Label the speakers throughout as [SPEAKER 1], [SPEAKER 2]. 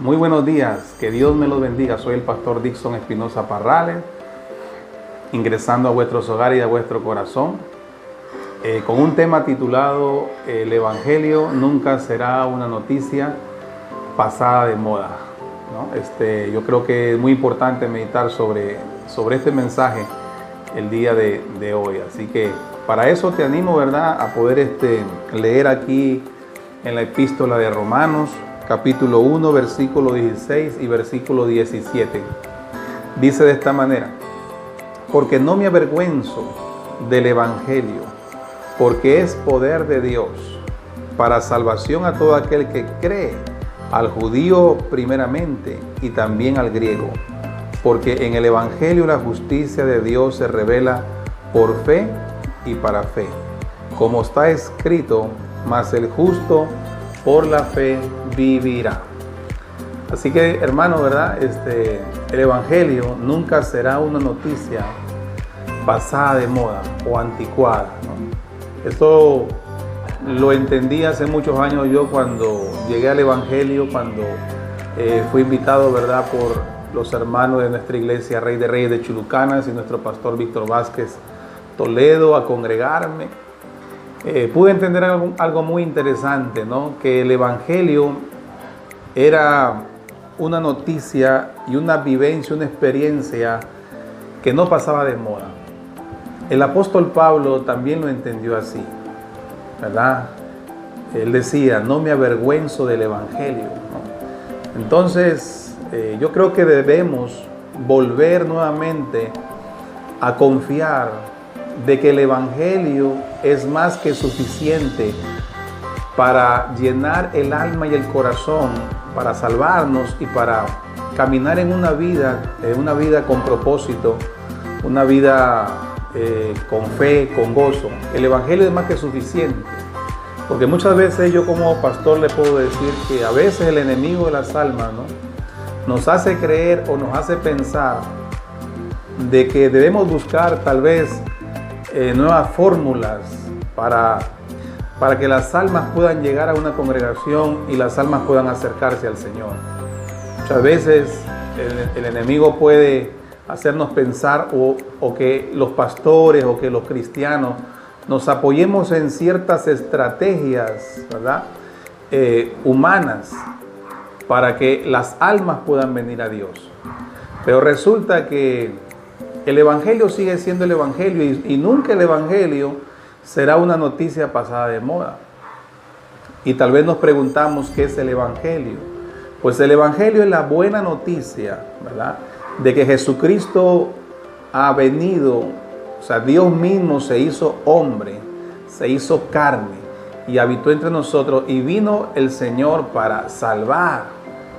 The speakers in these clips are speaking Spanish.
[SPEAKER 1] Muy buenos días, que Dios me los bendiga. Soy el pastor Dixon Espinosa Parrales, ingresando a vuestros hogares y a vuestro corazón, con un tema titulado El Evangelio nunca será una noticia pasada de moda, ¿no? Yo creo que es muy importante meditar sobre este mensaje el día de hoy. Así que para eso te animo, ¿verdad?, a poder leer aquí en la epístola de Romanos, capítulo 1, versículo 16 y versículo 17. Dice de esta manera: porque no me avergüenzo del Evangelio, porque es poder de Dios para salvación a todo aquel que cree, al judío primeramente y también al griego. Porque en el Evangelio la justicia de Dios se revela por fe y para fe, como está escrito: mas el justo por la fe vivirá. Así que, hermano, ¿verdad? El Evangelio nunca será una noticia pasada de moda o anticuada, ¿no? Esto lo entendí hace muchos años yo cuando llegué al Evangelio, cuando fui invitado, ¿verdad?, por los hermanos de nuestra iglesia Rey de Reyes de Chulucanas y nuestro pastor Víctor Vázquez Toledo a congregarme. Pude entender algo muy interesante, ¿no? Que el Evangelio era una noticia y una vivencia, una experiencia que no pasaba de moda. El apóstol Pablo también lo entendió así, ¿verdad? Él decía: no me avergüenzo del Evangelio, ¿no? Entonces, yo creo que debemos volver nuevamente a confiar de que el Evangelio es más que suficiente para llenar el alma y el corazón, para salvarnos y para caminar en una vida con propósito, una vida con fe, con gozo. El Evangelio es más que suficiente, porque muchas veces yo como pastor le puedo decir que a veces el enemigo de las almas, ¿no?, nos hace creer o nos hace pensar de que debemos buscar tal vez nuevas fórmulas para que las almas puedan llegar a una congregación y las almas puedan acercarse al Señor. Muchas veces el enemigo puede hacernos pensar o que los pastores o que los cristianos nos apoyemos en ciertas estrategias, ¿verdad?, humanas, para que las almas puedan venir a Dios. Pero resulta que el Evangelio sigue siendo el Evangelio y nunca el Evangelio será una noticia pasada de moda. Y tal vez nos preguntamos, ¿qué es el Evangelio? Pues el Evangelio es la buena noticia, ¿verdad?, de que Jesucristo ha venido, o sea, Dios mismo se hizo hombre, se hizo carne y habitó entre nosotros, y vino el Señor para salvar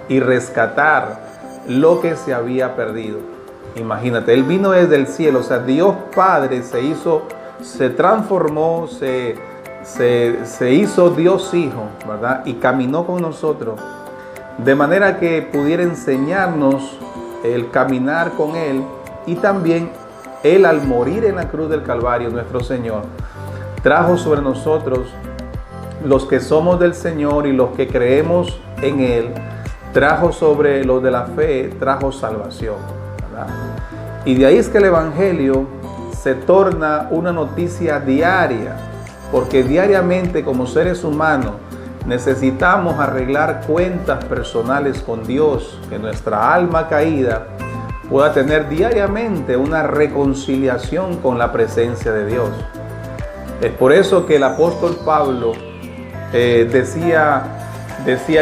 [SPEAKER 1] y rescatar lo que se había perdido. Imagínate, Él vino desde el cielo, o sea, Dios Padre se transformó, se hizo Dios Hijo, ¿verdad?, y caminó con nosotros, de manera que pudiera enseñarnos el caminar con Él. Y también Él, al morir en la cruz del Calvario, nuestro Señor, trajo sobre nosotros, los que somos del Señor y los que creemos en Él, trajo sobre los de la fe, trajo salvación, ¿verdad? Y de ahí es que el Evangelio se torna una noticia diaria, porque diariamente como seres humanos necesitamos arreglar cuentas personales con Dios, que nuestra alma caída pueda tener diariamente una reconciliación con la presencia de Dios. Es por eso que el apóstol Pablo decía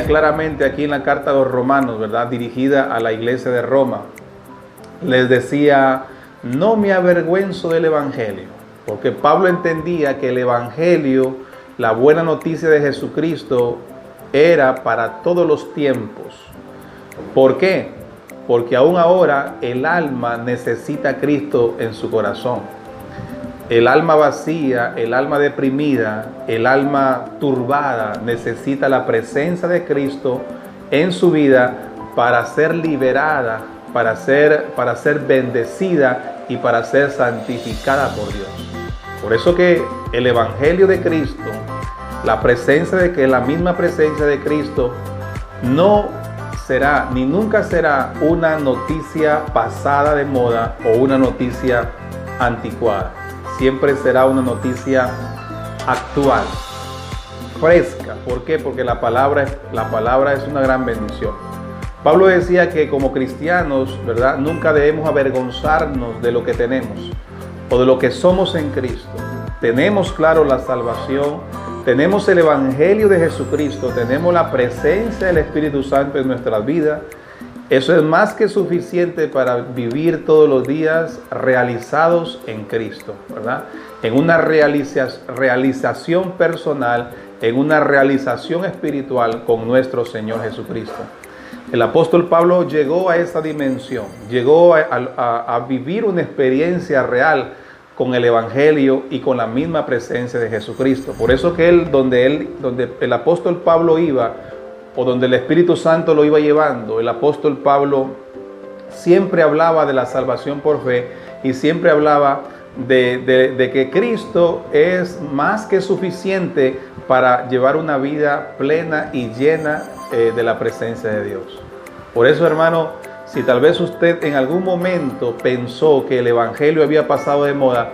[SPEAKER 1] claramente aquí en la carta a los Romanos, ¿verdad?, dirigida a la iglesia de Roma, les decía: no me avergüenzo del Evangelio, porque Pablo entendía que el Evangelio, la buena noticia de Jesucristo, era para todos los tiempos. ¿Por qué? Porque aún ahora el alma necesita a Cristo en su corazón. El alma vacía, el alma deprimida, el alma turbada necesita la presencia de Cristo en su vida para ser liberada, para ser bendecida y para ser santificada por Dios. Por eso que el Evangelio de Cristo, la misma presencia de Cristo, no será ni nunca será una noticia pasada de moda o una noticia anticuada. Siempre será una noticia actual, fresca. ¿Por qué? Porque la palabra es una gran bendición. Pablo decía que como cristianos, ¿verdad?, nunca debemos avergonzarnos de lo que tenemos o de lo que somos en Cristo. Tenemos claro la salvación, tenemos el Evangelio de Jesucristo, tenemos la presencia del Espíritu Santo en nuestras vidas. Eso es más que suficiente para vivir todos los días realizados en Cristo, ¿verdad? En una realización personal, en una realización espiritual con nuestro Señor Jesucristo. El apóstol Pablo llegó a esa dimensión, llegó a vivir una experiencia real con el Evangelio y con la misma presencia de Jesucristo. Por eso que donde el apóstol Pablo iba, o donde el Espíritu Santo lo iba llevando, el apóstol Pablo siempre hablaba de la salvación por fe y siempre hablaba de que Cristo es más que suficiente para llevar una vida plena y llena de la presencia de Dios. Por eso, hermano, si tal vez usted en algún momento pensó que el Evangelio había pasado de moda,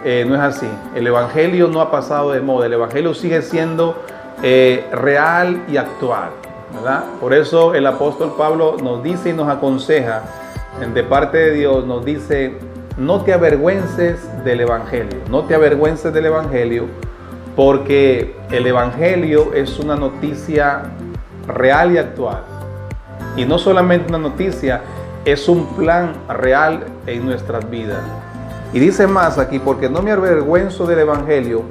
[SPEAKER 1] no es así. El Evangelio no ha pasado de moda. El Evangelio sigue siendo real y actual, ¿verdad? Por eso el apóstol Pablo nos dice y nos aconseja de parte de Dios, nos dice: no te avergüences del Evangelio, no te avergüences del Evangelio, porque el Evangelio es una noticia real y actual. Y no solamente una noticia, es un plan real en nuestras vidas. Y dice más aquí: porque no me avergüenzo del Evangelio,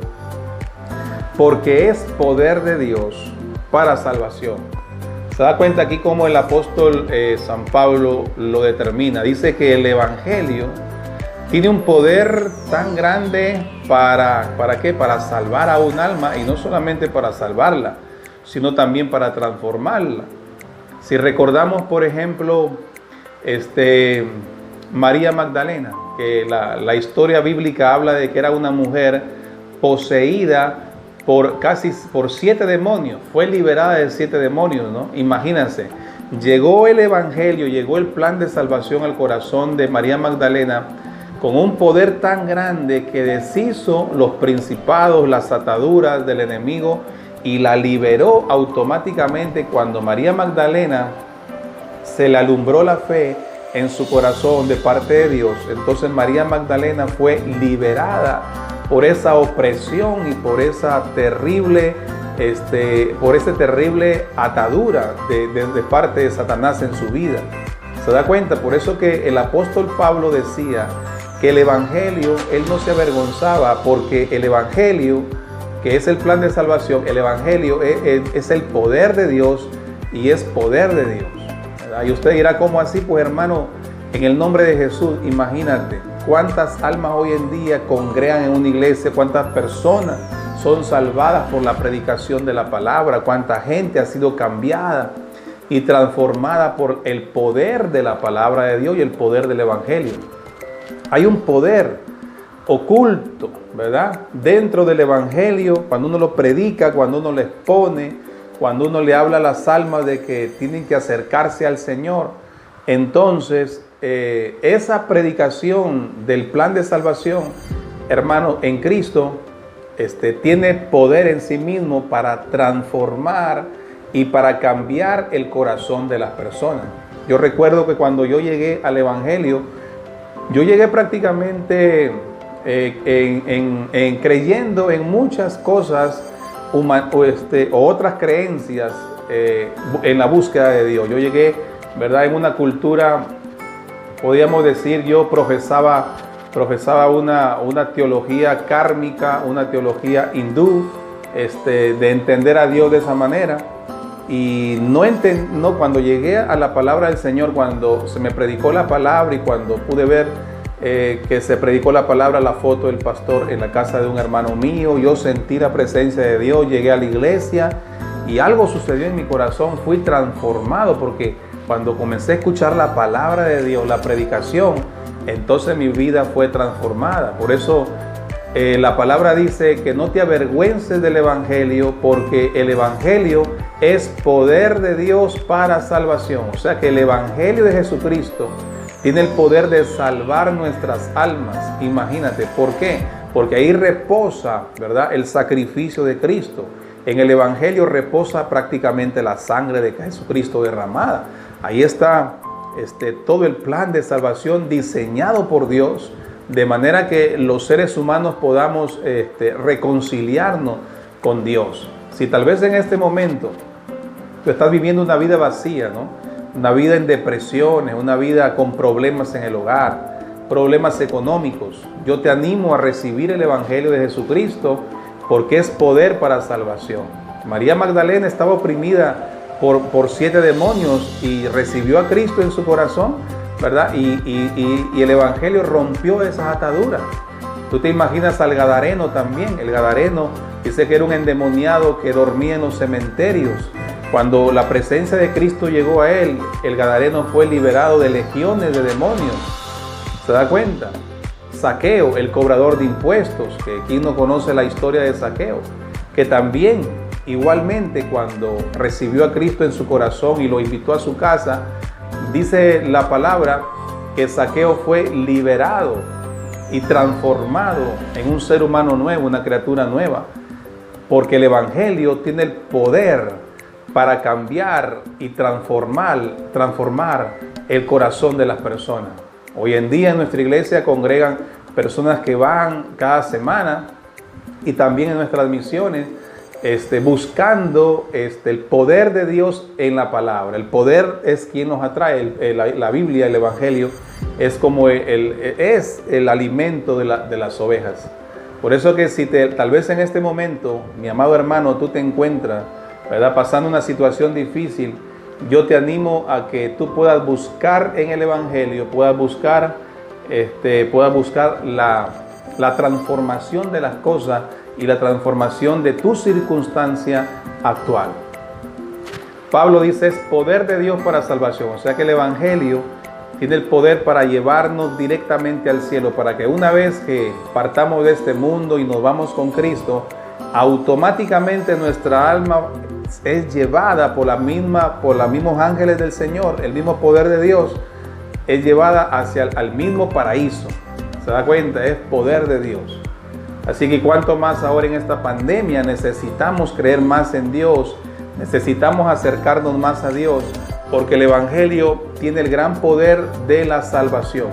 [SPEAKER 1] porque es poder de Dios para salvación. Se da cuenta aquí cómo el apóstol San Pablo lo determina. Dice que el Evangelio tiene un poder tan grande ¿para qué? Para salvar a un alma, y no solamente para salvarla, sino también para transformarla. Si recordamos, por ejemplo, María Magdalena, que la historia bíblica habla de que era una mujer poseída por 7 demonios, fue liberada de 7 demonios, ¿no? Imagínense, llegó el Evangelio, llegó el plan de salvación al corazón de María Magdalena con un poder tan grande que deshizo los principados, las ataduras del enemigo, y la liberó automáticamente. Cuando María Magdalena se le alumbró la fe en su corazón de parte de Dios, entonces María Magdalena fue liberada por esa opresión y por esa terrible atadura de parte de Satanás en su vida. ¿Se da cuenta? Por eso que el apóstol Pablo decía que el Evangelio, él no se avergonzaba, porque el Evangelio, que es el plan de salvación, el Evangelio es el poder de Dios y es poder de Dios, ¿verdad? Y usted dirá: ¿cómo así? Pues, hermano, en el nombre de Jesús, imagínate cuántas almas hoy en día congregan en una iglesia, cuántas personas son salvadas por la predicación de la palabra, cuánta gente ha sido cambiada y transformada por el poder de la palabra de Dios y el poder del Evangelio. Hay un poder oculto, ¿verdad?, dentro del Evangelio, cuando uno lo predica, cuando uno lo expone, cuando uno le habla a las almas de que tienen que acercarse al Señor. Entonces, esa predicación del plan de salvación, hermano, en Cristo, tiene poder en sí mismo para transformar y para cambiar el corazón de las personas. Yo recuerdo que cuando yo llegué al Evangelio, yo llegué prácticamente creyendo en muchas cosas o otras creencias en la búsqueda de Dios. Yo llegué, ¿verdad?, en una cultura, podríamos decir, yo profesaba una teología kármica, una teología hindú, de entender a Dios de esa manera. Y cuando llegué a la palabra del Señor, cuando se me predicó la palabra y cuando pude ver que se predicó la palabra, la foto del pastor en la casa de un hermano mío, yo sentí la presencia de Dios, llegué a la iglesia y algo sucedió en mi corazón. Fui transformado, porque cuando comencé a escuchar la palabra de Dios, la predicación, entonces mi vida fue transformada. Por eso la palabra dice que no te avergüences del Evangelio, porque el Evangelio es poder de Dios para salvación. O sea que el Evangelio de Jesucristo tiene el poder de salvar nuestras almas. Imagínate, ¿por qué? Porque ahí reposa, ¿verdad?, el sacrificio de Cristo. En el Evangelio reposa prácticamente la sangre de Jesucristo derramada. Ahí está todo el plan de salvación diseñado por Dios, de manera que los seres humanos podamos reconciliarnos con Dios. Si tal vez en este momento tú estás viviendo una vida vacía, ¿no?, una vida en depresiones, una vida con problemas en el hogar, problemas económicos, yo te animo a recibir el Evangelio de Jesucristo, porque es poder para salvación. María Magdalena estaba oprimida por 7 demonios y recibió a Cristo en su corazón, ¿verdad? Y el Evangelio rompió esas ataduras. Tú te imaginas al Gadareno también. El Gadareno dice que era un endemoniado que dormía en los cementerios. Cuando la presencia de Cristo llegó a él, el Gadareno fue liberado de legiones de demonios. ¿Se da cuenta? Zaqueo, el cobrador de impuestos, que quien no conoce la historia de Zaqueo, que también igualmente cuando recibió a Cristo en su corazón y lo invitó a su casa, dice la palabra que Zaqueo fue liberado y transformado en un ser humano nuevo, una criatura nueva, porque el Evangelio tiene el poder para cambiar y transformar el corazón de las personas. Hoy en día en nuestra iglesia congregan personas que van cada semana, y también en nuestras misiones, buscando el poder de Dios en la palabra. El poder es quien nos atrae. La Biblia, el Evangelio, es como el alimento de las ovejas. Por eso que si tal vez en este momento, mi amado hermano, tú te encuentras, ¿verdad?, pasando una situación difícil, yo te animo a que tú puedas buscar en el Evangelio, puedas buscar la transformación de las cosas y la transformación de tu circunstancia actual. Pablo dice, es poder de Dios para salvación. O sea que el Evangelio tiene el poder para llevarnos directamente al cielo, para que una vez que partamos de este mundo y nos vamos con Cristo, automáticamente nuestra alma es llevada por los mismos ángeles del Señor, el mismo poder de Dios, es llevada hacia al mismo paraíso. ¿Se da cuenta? Es poder de Dios. Así que cuanto más ahora en esta pandemia necesitamos creer más en Dios, necesitamos acercarnos más a Dios, porque el Evangelio tiene el gran poder de la salvación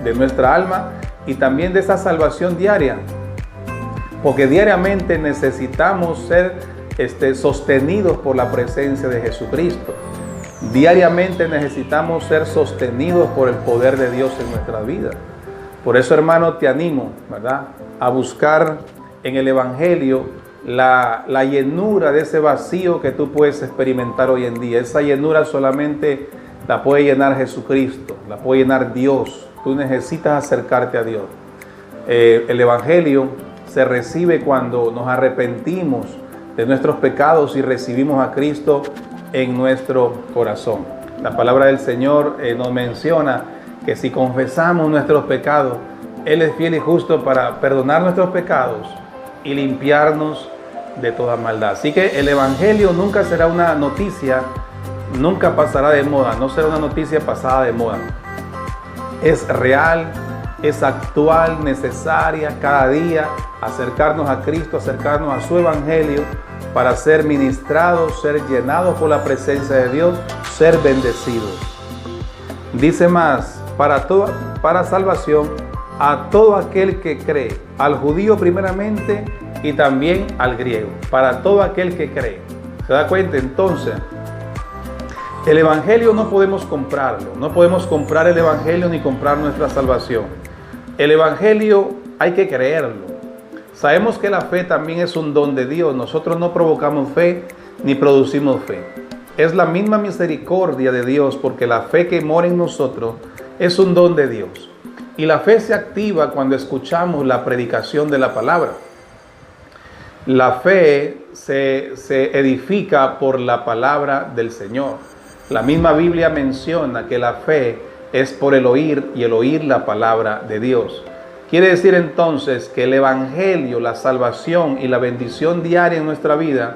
[SPEAKER 1] de nuestra alma y también de esa salvación diaria, porque diariamente necesitamos ser sostenidos por la presencia de Jesucristo. Diariamente necesitamos ser sostenidos por el poder de Dios en nuestra vida. Por eso, hermano, te animo, ¿verdad?, a buscar en el Evangelio la llenura de ese vacío que tú puedes experimentar hoy en día. Esa llenura solamente la puede llenar Jesucristo, la puede llenar Dios. Tú necesitas acercarte a Dios. El Evangelio se recibe cuando nos arrepentimos de nuestros pecados y recibimos a Cristo en nuestro corazón. La palabra del Señor nos menciona que si confesamos nuestros pecados, Él es fiel y justo para perdonar nuestros pecados y limpiarnos de toda maldad. Así que el Evangelio nunca será una noticia, nunca pasará de moda, no será una noticia pasada de moda. Es real, es actual, necesaria cada día acercarnos a Cristo, acercarnos a su Evangelio para ser ministrados, ser llenados por la presencia de Dios, ser bendecidos. Dice más, para salvación a todo aquel que cree, al judío primeramente y también al griego, para todo aquel que cree. ¿Se da cuenta? Entonces, el Evangelio no podemos comprarlo, no podemos comprar el Evangelio ni comprar nuestra salvación. El Evangelio hay que creerlo. Sabemos que la fe también es un don de Dios. Nosotros no provocamos fe ni producimos fe. Es la misma misericordia de Dios, porque la fe que mora en nosotros es un don de Dios. Y la fe se activa cuando escuchamos la predicación de la palabra. La fe se edifica por la palabra del Señor. La misma Biblia menciona que la fe es por el oír y el oír la palabra de Dios. Quiere decir entonces que el Evangelio, la salvación y la bendición diaria en nuestra vida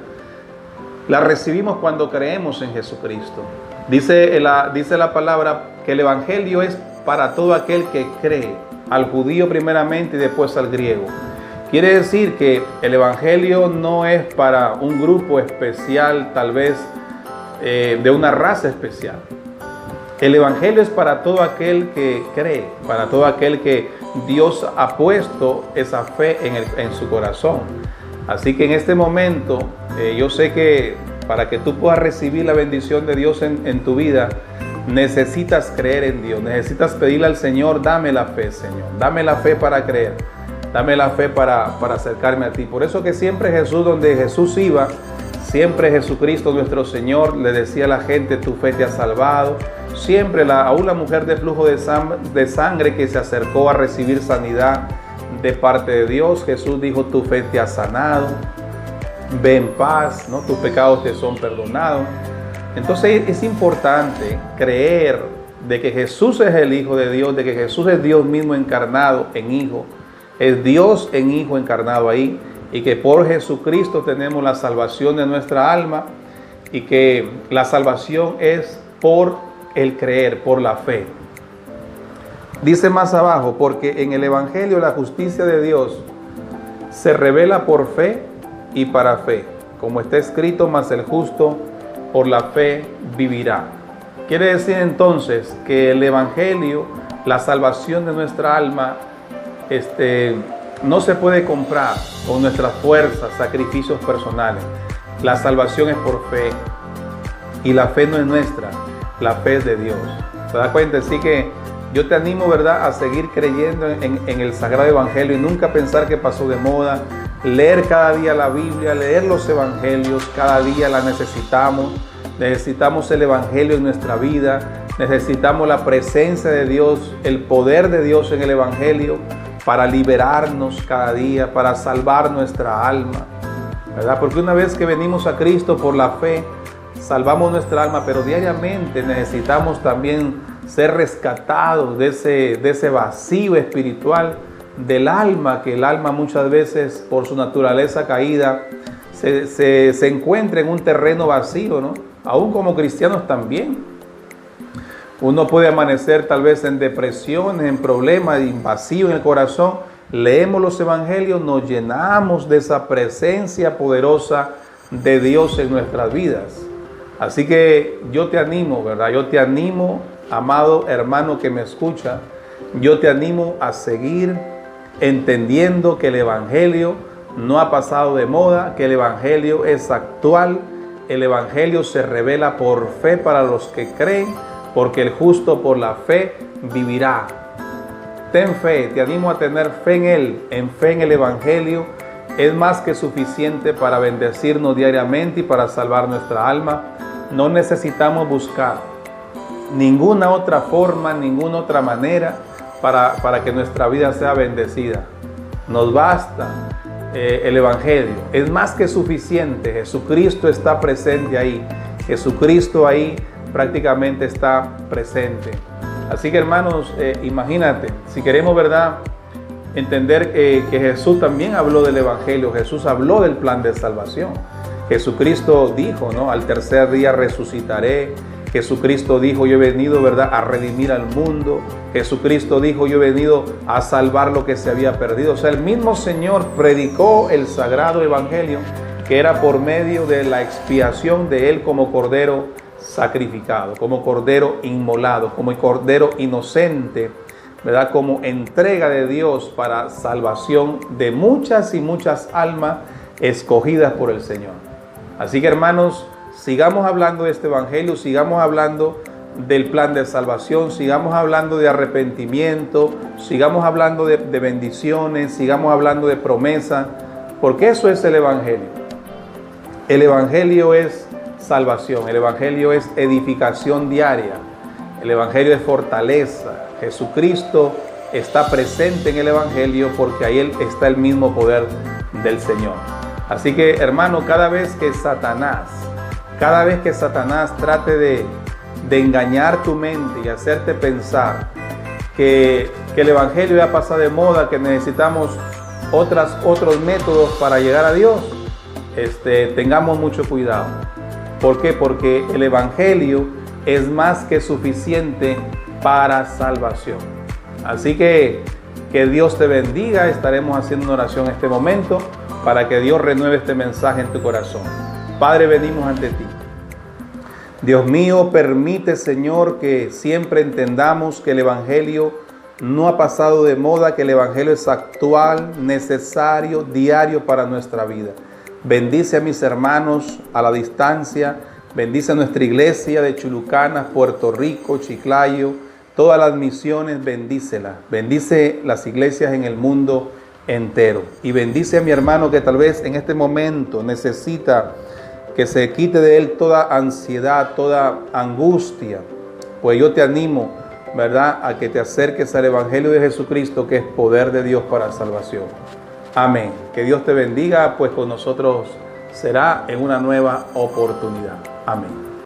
[SPEAKER 1] La recibimos cuando creemos en Jesucristo. Dice la palabra que el Evangelio es para todo aquel que cree, al judío primeramente y después al griego. Quiere decir que el Evangelio no es para un grupo especial, tal vez de una raza especial. El Evangelio es para todo aquel que cree, para todo aquel que Dios ha puesto esa fe en su corazón. Así que en este momento, yo sé que para que tú puedas recibir la bendición de Dios en tu vida, necesitas creer en Dios, necesitas pedirle al Señor, dame la fe, Señor, dame la fe para creer, dame la fe para acercarme a ti. Por eso que siempre Jesús, donde Jesús iba, siempre Jesucristo nuestro Señor le decía a la gente, tu fe te ha salvado. Siempre, aún la mujer de flujo de sangre que se acercó a recibir sanidad de parte de Dios, Jesús dijo, tu fe te ha sanado, ve en paz, ¿no? Tus pecados te son perdonados. Entonces es importante creer de que Jesús es el Hijo de Dios, de que Jesús es Dios mismo encarnado en Hijo, es Dios en Hijo encarnado ahí, y que por Jesucristo tenemos la salvación de nuestra alma, y que la salvación es por el creer, por la fe. Dice más abajo, porque en el Evangelio la justicia de Dios se revela por fe y para fe, como está escrito, mas el justo por la fe vivirá. Quiere decir entonces que el Evangelio, la salvación de nuestra alma, no se puede comprar con nuestras fuerzas, sacrificios personales. La salvación es por fe, y la fe no es nuestra, la fe es de Dios. ¿Se da cuenta? Así que yo te animo, ¿verdad?, a seguir creyendo en el Sagrado Evangelio y nunca pensar que pasó de moda. Leer cada día la Biblia, leer los Evangelios, cada día la necesitamos. Necesitamos el Evangelio en nuestra vida, necesitamos la presencia de Dios, el poder de Dios en el Evangelio para liberarnos cada día, para salvar nuestra alma, ¿verdad? Porque una vez que venimos a Cristo por la fe, salvamos nuestra alma, pero diariamente necesitamos también ser rescatados de ese vacío espiritual del alma, que el alma muchas veces por su naturaleza caída se encuentra en un terreno vacío, ¿no? Aún como cristianos también. Uno puede amanecer tal vez en depresión, en problemas, en vacío en el corazón. Leemos los evangelios, nos llenamos de esa presencia poderosa de Dios en nuestras vidas. Así que yo te animo, ¿verdad? Yo te animo, amado hermano que me escucha, yo te animo a seguir entendiendo que el evangelio no ha pasado de moda, que el evangelio es actual. El evangelio se revela por fe para los que creen, porque el justo por la fe vivirá. Ten fe, te animo a tener fe en Él, en fe en el evangelio. Es más que suficiente para bendecirnos diariamente y para salvar nuestra alma. No necesitamos buscar ninguna otra forma, ninguna otra manera para que nuestra vida sea bendecida. Nos basta el evangelio, es más que suficiente. Jesucristo está presente ahí, Jesucristo ahí prácticamente está presente. Así que hermanos, imagínate, si queremos, ¿verdad?, entender que Jesús también habló del evangelio, Jesús habló del plan de salvación. Jesucristo dijo, ¿no?, al tercer día resucitaré. Jesucristo dijo, yo he venido, ¿verdad?, a redimir al mundo. Jesucristo dijo, yo he venido a salvar lo que se había perdido. O sea, el mismo Señor predicó el sagrado evangelio, que era por medio de la expiación de Él como cordero sacrificado, como cordero inmolado, como cordero inocente, ¿verdad?, como entrega de Dios para salvación de muchas y muchas almas escogidas por el Señor. Así que hermanos, sigamos hablando de este evangelio, sigamos hablando del plan de salvación, sigamos hablando de arrepentimiento, sigamos hablando de bendiciones, sigamos hablando de promesa, porque eso es el evangelio. El evangelio es salvación, el evangelio es edificación diaria, el evangelio es fortaleza. Jesucristo está presente en el evangelio porque ahí está el mismo poder del Señor. Así que hermano, cada vez que Satanás trate de engañar tu mente y hacerte pensar que el evangelio ya pasa de moda, que necesitamos otros métodos para llegar a Dios, tengamos mucho cuidado. ¿Por qué? Porque el Evangelio es más que suficiente para salvación. Así que Dios te bendiga. Estaremos haciendo una oración en este momento para que Dios renueve este mensaje en tu corazón. Padre, venimos ante ti. Dios mío, permite, Señor, que siempre entendamos que el Evangelio no ha pasado de moda, que el Evangelio es actual, necesario, diario para nuestra vida. Bendice a mis hermanos a la distancia, bendice a nuestra iglesia de Chulucanas, Puerto Rico, Chiclayo, todas las misiones, bendícelas. Bendice las iglesias en el mundo entero. Y bendice a mi hermano que tal vez en este momento necesita que se quite de él toda ansiedad, toda angustia. Pues yo te animo, ¿verdad?, a que te acerques al Evangelio de Jesucristo, que es poder de Dios para salvación. Amén. Que Dios te bendiga, pues con nosotros será en una nueva oportunidad. Amén.